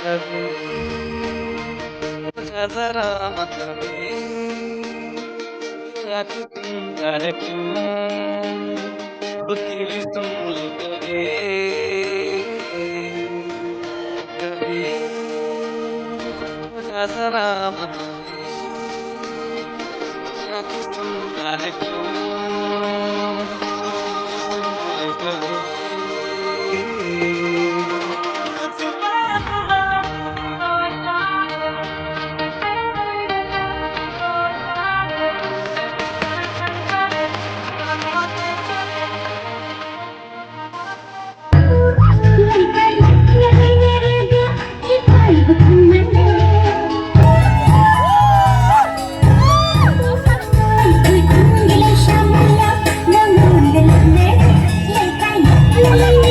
कभी जरा कभी या तुम यार क्यों तेरी सुन कभी कभी जरा या तुम यार क्यों La la la